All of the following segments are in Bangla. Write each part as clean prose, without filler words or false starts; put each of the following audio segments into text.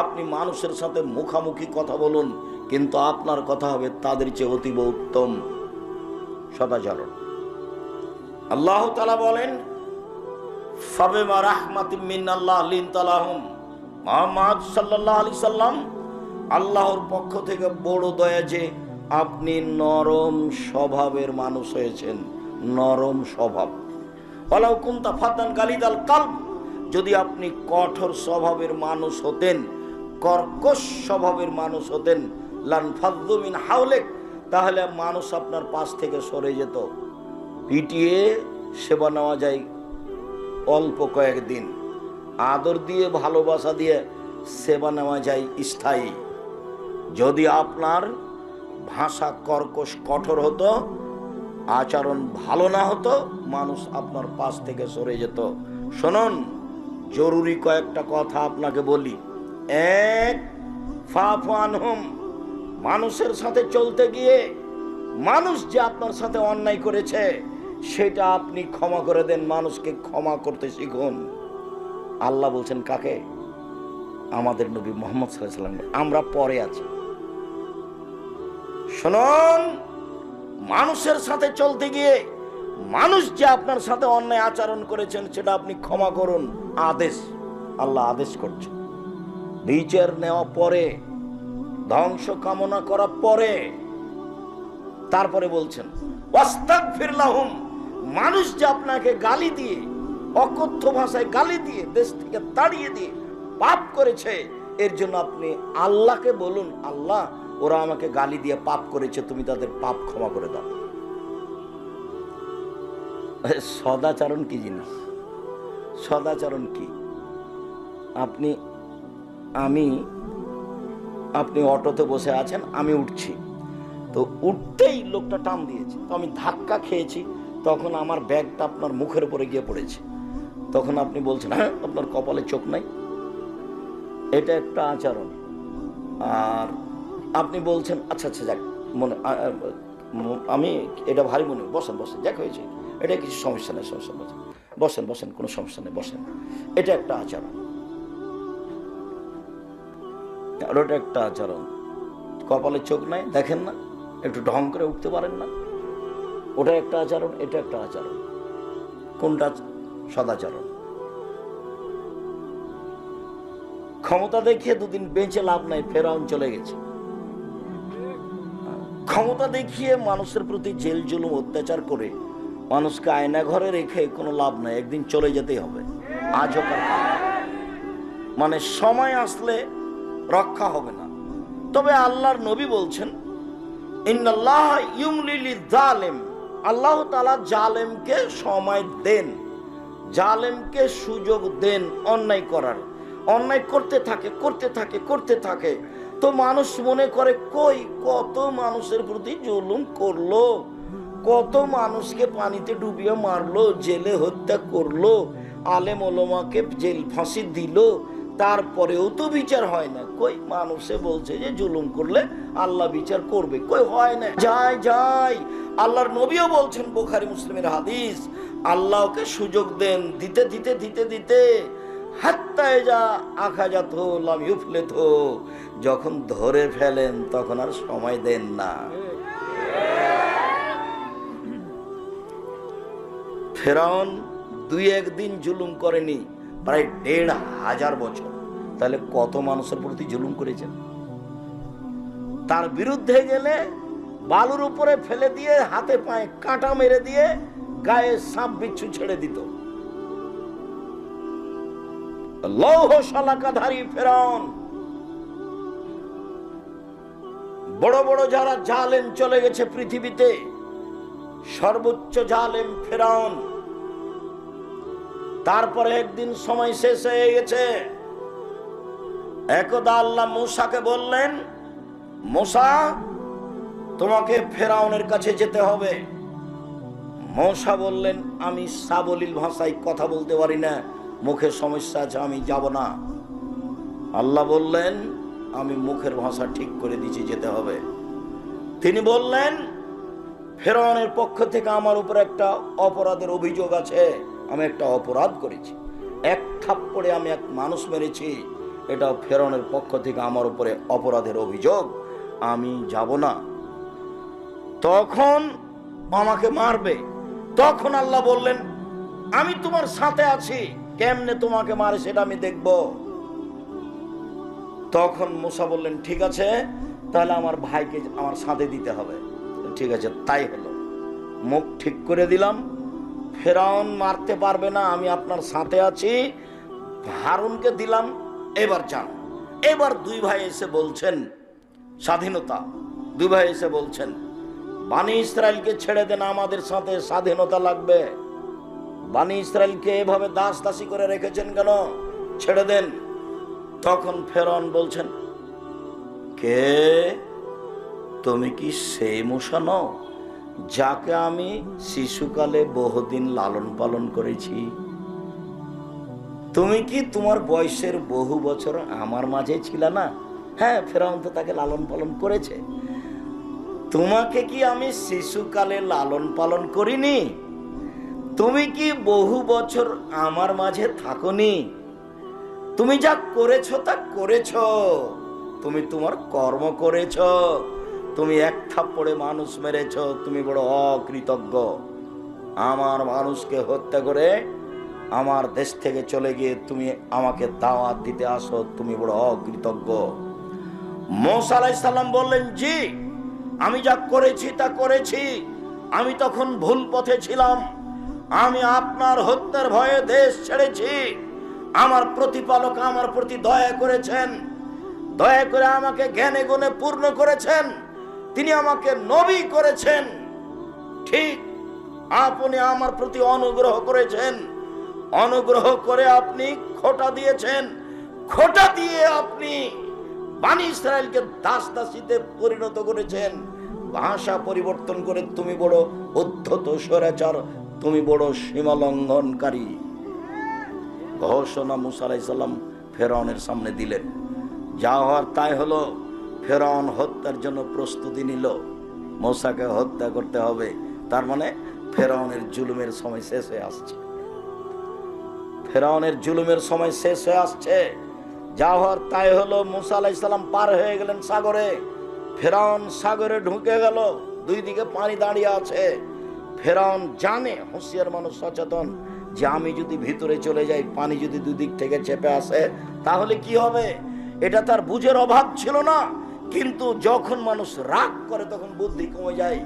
আপনি মানুষের সাথে মুখামুখি কথা বলুন, কিন্তু আপনার কথা হবে তাদের চেয়ে অতীব উত্তম সদাচরণ। আল্লাহ তাআলা বলেন, ফাবিমা রাহমাতিম মিনাল্লাহ লিনতা লাহুম। মুহাম্মদ সাল্লাল্লাহু আলাইহি সাল্লাম, আল্লাহর পক্ষ থেকে বড় দয়া যে আপনি নরম স্বভাবের মানুষ হয়েছেন। নরম স্বভাব। ওয়ালাউ কুনতা ফাতান গালিদাল কালব, যদি আপনি কঠোর স্বভাবের মানুষ হতেন, কর্কশ স্বভাবের মানুষ হতেন, লান ফাযযু মিন হাওলিক, তাহলে মানুষ আপনার পাশ থেকে সরে যেত। পিটিয়ে সেবা নেওয়া যায় অল্প কয়েকদিন, আদর দিয়ে ভালোবাসা দিয়ে সেবা নেওয়া যায় স্থায়ী। যদি আপনার ভাষা কর্কশ কঠোর হতো, আচরণ ভালো না হতো, মানুষ আপনার পাশ থেকে সরে যেত। শুনুন, জরুরি কয়েকটা কথা আপনাকে বলি। এক, ফাফু আনহুম, মানুষের সাথে চলতে গিয়ে মানুষ যে আপনার সাথে অন্যায় করেছে সেটা আপনি ক্ষমা করে দেন। মানুষকে ক্ষমা করতে শিখুন। আল্লাহ বলছেন কাকে? আমাদের নবী মুহাম্মদ সাল্লাল্লাহু আলাইহি ওয়াসাল্লাম। আমরা পরে আছি। শুনুন, মানুষের সাথে চলতে গিয়ে মানুষ যে আপনার সাথে অন্যায় আচরণ করেছেন সেটা আপনি ক্ষমা করুন। আদেশ, আল্লাহ আদেশ করছে। বিচার নেওয়া পরে, ধ্বংস কামনা করা পরে, তারপরে বলছেন ওয়াস্তাগফির লাহুম, মানুষ যে আপনাকে গালি দিয়ে, অকথ্য ভাষায় গালি দিয়ে, দেশ থেকে তাড়িয়ে দিয়ে পাপ করেছে, এর জন্য আপনি আল্লাহকে বলুন, আল্লাহ ওরা আমাকে গালি দিয়ে পাপ করেছে, তুমি তাদের পাপ ক্ষমা করে দাও। সদাচরণ কি জিনিস? সদাচরণ কি? আপনি অটোতে বসে আছেন, আমি উঠছি, তো উঠতেই লোকটা টান দিয়েছে, তো আমি ধাক্কা খেয়েছি, তখন আমার ব্যাগটা আপনার মুখের উপরে গিয়ে পড়েছে, তখন আপনি বলছেন হ্যাঁ আপনার কপালে চোখ নাই। এটা একটা আচরণ। আর আপনি বলছেন আচ্ছা আচ্ছা যাক, মনে আমি এটা ভারী মনে, বসেন বসেন, যাক হয়েছে, এটা কিছু সমস্যা নেই, সমস্যা বসেন বসেন বসেন, কোনো সমস্যা নেই, বসেন। এটা একটা আচরণ। আর ওটা একটা আচরণ, কপালে চোখ নাই, দেখেন না, একটু ঢং করে উঠতে পারেন না, ওটা একটা আচরণ, এটা একটা আচরণ। কোনটা সদাচরণ? ক্ষমতা দেখিয়ে দুদিন বেঁচে লাভ নাই, ফেরাউন চলে গেছে। ক্ষমতা দেখিয়ে মানুষের প্রতি জেল জুলুম অত্যাচার করে মানুষকে আয়না ঘরে রেখে কোনো লাভ নাই, একদিন চলে যেতেই হবে। আজ হোক আর কাল, মানে সময় আসলে রক্ষা হবে না। তবে আল্লাহর নবী বলছেন ইন্নাল্লাহ ইউমলি লিয-যালিম, আল্লাহ তাআলা জালেমকে সময় দেন, জালেমকে সুযোগ দেন অন্যায় করার। অন্যায় করতে থাকে করতে থাকে করতে থাকে, তো মানুষ মনে করে কই কত মানুষের প্রতি জুলুম করলো, কত মানুষকে পানিতে ডুবিয়ে মারলো, জেলে হত্যা করলো, আলেম ওলামাকে জেল ফাঁসি দিল, তারপরেও তো বিচার হয় না। কই মানুষে বলছে যে জুলুম করলে আল্লাহ বিচার করবে, কই হয় না। যাই যাই, আল্লাহর নবীও বলছেন, বুখারী মুসলিমের হাদিস, আল্লাহকে সুযোগ দেন, দিতে দিতে দিতে দিতে হাত্তা ইজা আখাযাতহু লাম ইউফলিতহু, যখন ধরে ফেলেন তখন আর সময় দেন না। ফেরাউন 2-1 দিন জুলুম করেনি, প্রায় 1500 বছর। তাহলে কত মানুষের প্রতি জুলুম করেছেন? তার বিরুদ্ধে গেলে বালুর উপরে ফেলে দিয়ে হাতে পায়ে কাঁটা মেরে দিয়ে গায়ে সাপ বিচ্ছু ছেড়ে দিত। লৌহ শলাকাধারী ফেরাউন। বড় বড় যারা জালেম চলে গেছে পৃথিবীতে, সর্বোচ্চ জালেম ফেরাউন। তারপরে একদিন সময় শেষ হয়ে গেছে। একদা আল্লাহ মূসাকে বললেন, মূসা তোমাকে ফেরাউনের কাছে যেতে হবে। মূসা বললেন, আমি সাবলীল ভাষায় কথা বলতে পারি না, মুখের সমস্যা আছে, আমি যাব না। আল্লাহ বললেন, আমি মুখের ভাষা ঠিক করে দিয়েছি, যেতে হবে। তিনি বললেন, ফেরাউনের পক্ষ থেকে আমার উপর একটা অপরাধের অভিযোগ আছে, আমি একটা অপরাধ করেছি, এক থাপ্পড়ে আমি এক মানুষ মেরেছি, এটা ফেরাউনের পক্ষ থেকে আমার উপরে অপরাধের অভিযোগ, আমি যাব না। তখন আমাকে মারবে। তখন আল্লাহ বললেন, আমি তোমার সাথে আছি, কেমনে তোমাকে মারে সেটা আমি দেখব। তখন মুসা বললেন, ঠিক আছে, তাহলে আমার ভাইকে আমার সাথে দিতে হবে। ঠিক আছে, তাই হলো। মুখ ঠিক করে দিলাম, ফেরাউন মারতে পারবে না, আমি আপনার সাথে আছি। হারুনকে দিলাম, এবার যান। এবার দুই ভাই এসে বলছেন স্বাধীনতা। দুই ভাই এসে বলছেন, বানি ইসরায়েলকে ছেড়ে দেন, আমাদের সাথে স্বাধীনতা লাগবে। বানি ইসরায়েলকে এভাবে দাস দাসী করে রেখেছেন কেন, ছেড়ে দেন। তখন ফেরাউন বলছেন, কে তুমি? কি সেই মূসা নও যাকে আমি শিশুকালে বহুদিন লালন পালন করেছি? তুমি কি তোমার বয়সের বহু বছর আমার মাঝে ছিল না? হ্যাঁ, ফেরাউন তো তাকে লালন পালন করেছে। তোমাকে কি আমি শিশুকালে লালন পালন করিনি? তুমি কি বহু বছর আমার মাঝে থাকোনি? তুমি যা করেছো তা করেছো, তুমি তোমার কর্ম করেছো। তুমি এক থাপ্পড়ে মানুষ মেরেছো, তুমি বড় অকৃতজ্ঞ। আমার মানুষকে হত্যা করে আমার দেশ থেকে চলে গিয়ে তুমি আমাকে দাওয়াত দিতে আসো, তুমি বড় অকৃতজ্ঞ। মূসা আলাইহিস সালাম বললেন, জি, আমি যা করেছি তা করেছি। আমি তখন ভুল পথে ছিলাম, আমি আপনার হত্যার ভয়ে দেশ ছেড়েছি। আমার প্রতিপালক আমার প্রতি দয়া করেছেন, দয়া করে আমাকে জ্ঞানে গুণে পূর্ণ করেছেন, তিনি আমাকে নবী করেছেন। ঠিক আপনি আমার প্রতি অনুগ্রহ করেছেন, অনুগ্রহ করে আপনি খোঁটা দিয়েছেন, খোঁটা দিয়ে আপনি বানি ইসরায়েলকে দাস দাসীতে পরিণত করেছেন। ভাষা পরিবর্তন করে তুমি বড় উদ্ধত স্বৈরাচার, তুমি বড় সীমা লঙ্ঘনকারী। ঘোষণা মূসা আলাইহিস সালাম ফেরাউনের সামনে দিলেন। যা হওয়ার তাই হলো। ফেরাউন হত্যার জন্য প্রস্তুতি নিল, মূসাকে হত্যা করতে হবে। তার মানে ফেরাউনের জুলুমের সময় শেষ হয়ে আসছে, ফেরাউনের জুলুমের সময় শেষ হয়ে আসছে। যা হওয়ার তাই হলো। মূসা আলাইহিস সালাম পার হয়ে গেলেন সাগরে। ফেরাউন সাগরে ঢুকে গেল, দুই দিকে পানি দাঁড়িয়ে আছে। ফেরাউন জানে, হুঁশিয়ার মানুষ সচেতন, যে আমি যদি ভিতরে চলে যাই, পানি যদি দুদিক থেকে চেপে আসে তাহলে কি হবে। এটা তার বুঝের অভাব ছিল না, কিন্তু যখন মানুষ রাগ করে তখন বুদ্ধি কমে যায়।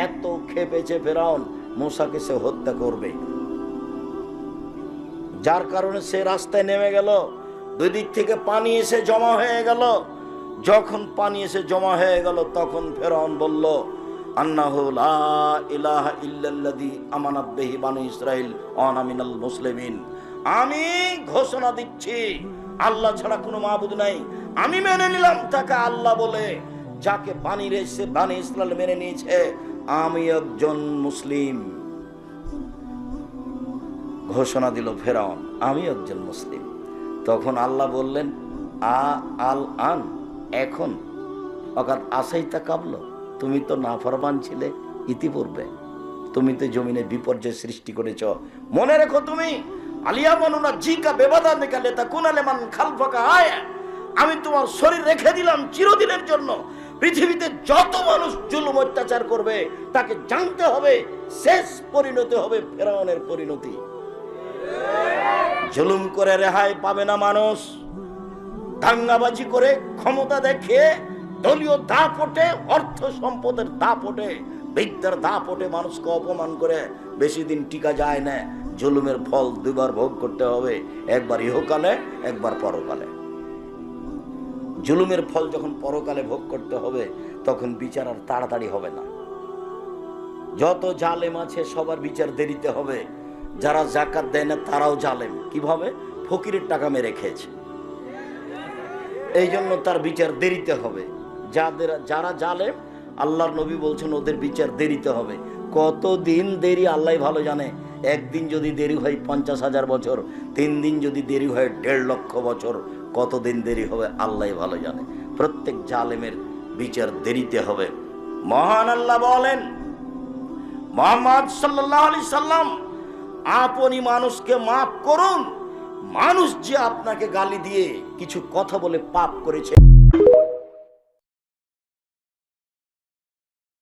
এত খেপেছে ফেরাউন, মূসাকে সে হত্যা করবে। যার কারণে সে রাস্তায় নেমে গেল। দুই দিক থেকে পানি এসে জমা হয়ে গেল। যখন পানি এসে জমা হয়ে গেল তখন ফেরাউন বলল, আন্নাহু লা ইলাহা ইল্লাল্লাযী আমানাত বিহি বানু ইসরাঈল ওয়া আনা মিনাল মুসলিমিন। আমি ঘোষণা দিচ্ছি, আল্লাহ ছাড়া কোনো মাবুদ নাই। আমি মেনে নিলাম তাকে আল্লাহ বলে, যাকে বানি ইসরাঈল মেনে নিয়েছে। আমি একজন মুসলিম। ঘোষণা দিল ফেরাউন, আমি একজন মুসলিম। তখন আল্লাহ বললেন, আল আন, এখন অকাত আসাইতা কাবল, তুমি তো নাফরমান ছিলে ইতিপূর্বে, তুমি তো জমিনে বিপর্যয় সৃষ্টি করেছ। মনে রেখো, তুমি আলিয়া বানুনা জিকা বেবাদা নিকালে তা কুনালে মান খালফাকা আয়, আমি তোমার শরীর রেখে দিলাম চিরদিনের জন্য। পৃথিবীতে যত মানুষ জুলুম অত্যাচার করবে তাকে জানতে হবে শেষ পরিণতি হবে ফেরাউনের পরিণতি। জুলুম করে রেহাই পাবে না মানুষ। দাঙ্গাবাজি করে ক্ষমতা দেখিয়ে দলীয় দাপটে, অর্থ সম্পদের দাপটে, বিদ্যার দাপটে মানুষকে অপমান করে বেশি দিন টিকা যায় না। জুলুমের ফল দুবার ভোগ করতে হবে, একবার ইহকালে, একবার পরকালে। জুলুমের ফল যখন পরকালে ভোগ করতে হবে তখন বিচার আর তাড়াতাড়ি হবে না। যত জালেম আছে সবার বিচার দেরিতে হবে। যারা যাকাত দেয় না তারাও জালেম। কিভাবে? ফকিরের টাকা মেরে খেয়েছে, এই জন্য তার বিচার দেরিতে হবে। যারা জালেম, আল্লাহর নবী বলছেন ওদের বিচার দেরিতে হবে। কতদিন দেরি আল্লাহ ভালো জানে। একদিন যদি দেরি হয় 50,000 বছর, 3 দিন যদি দেরি হয় 1.5 লক্ষ বছর, কতদিন দেরি হবে আল্লাহ ভালো জানে। প্রত্যেক জালেমের বিচার দেরিতে হবে। মহান আল্লাহ বলেন, মুহাম্মদ সাল্লাল্লাহু আলাইহি সাল্লাম, আপনি মানুষকে মাফ করুন মানুষ যে আপনাকে গালি দিয়ে কিছু কথা বলে পাপ করেছে